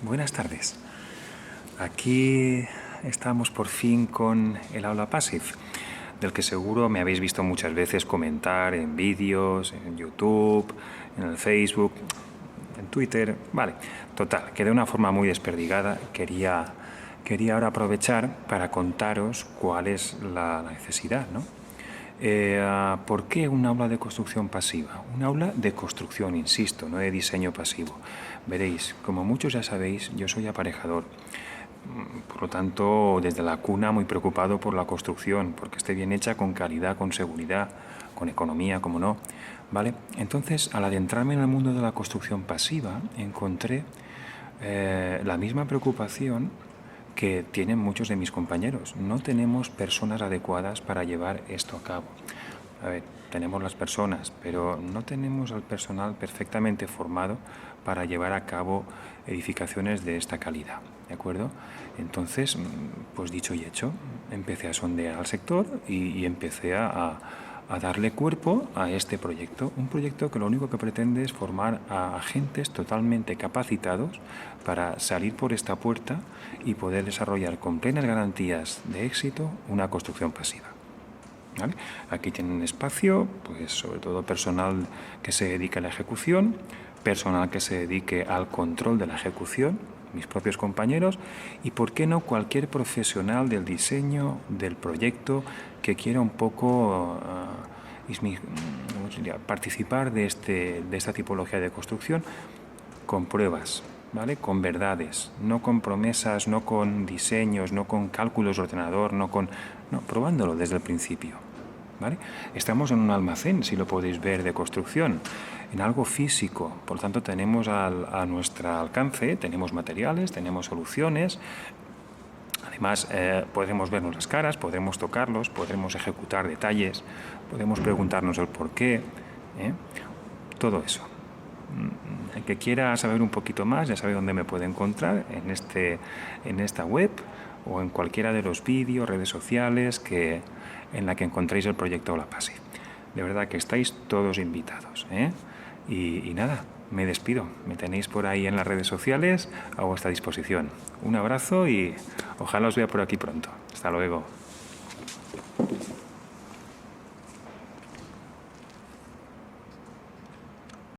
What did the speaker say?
Buenas tardes. Aquí estamos por fin con el aula Passive, del que seguro me habéis visto muchas veces comentar en vídeos, en YouTube, en el Facebook, en Twitter. Vale, total, que de una forma muy desperdigada quería ahora aprovechar para contaros cuál es la necesidad, ¿no? ¿Por qué un aula de construcción pasiva? Un aula de construcción, insisto, no de diseño pasivo. Veréis, como muchos ya sabéis, yo soy aparejador. Por lo tanto, desde la cuna muy preocupado por la construcción, porque esté bien hecha con calidad, con seguridad, con economía, como no. ¿Vale? Entonces, al adentrarme en el mundo de la construcción pasiva, encontré la misma preocupación que tienen muchos de mis compañeros. No tenemos personas adecuadas para llevar esto a cabo. A ver, tenemos las personas, pero no tenemos al personal perfectamente formado para llevar a cabo edificaciones de esta calidad, ¿de acuerdo? Entonces, pues dicho y hecho, empecé a sondear al sector y empecé a darle cuerpo a este proyecto. Un proyecto que lo único que pretende es formar a agentes totalmente capacitados para salir por esta puerta y poder desarrollar con plenas garantías de éxito una construcción pasiva. ¿Vale? Aquí tienen espacio, pues sobre todo personal que se dedique a la ejecución, personal que se dedique al control de la ejecución, mis propios compañeros, y por qué no cualquier profesional del diseño, del proyecto, que quiera un poco participar de esta tipología de construcción con pruebas, ¿vale? Con verdades, no con promesas, no con diseños, no con cálculos de ordenador, no, probándolo desde el principio. ¿Vale? Estamos en un almacén, si lo podéis ver, de construcción, en algo físico. Por lo tanto, tenemos a nuestro alcance, tenemos materiales, tenemos soluciones. Además, podremos vernos las caras, podremos tocarlos, podremos ejecutar detalles, podemos preguntarnos el por qué. Todo eso. El que quiera saber un poquito más, ya sabe dónde me puede encontrar, en esta web o en cualquiera de los vídeos, redes sociales en la que encontréis el proyecto Aula Passive. De verdad que estáis todos invitados. Y nada, me despido. Me tenéis por ahí en las redes sociales a vuestra disposición. Un abrazo y ojalá os vea por aquí pronto. Hasta luego.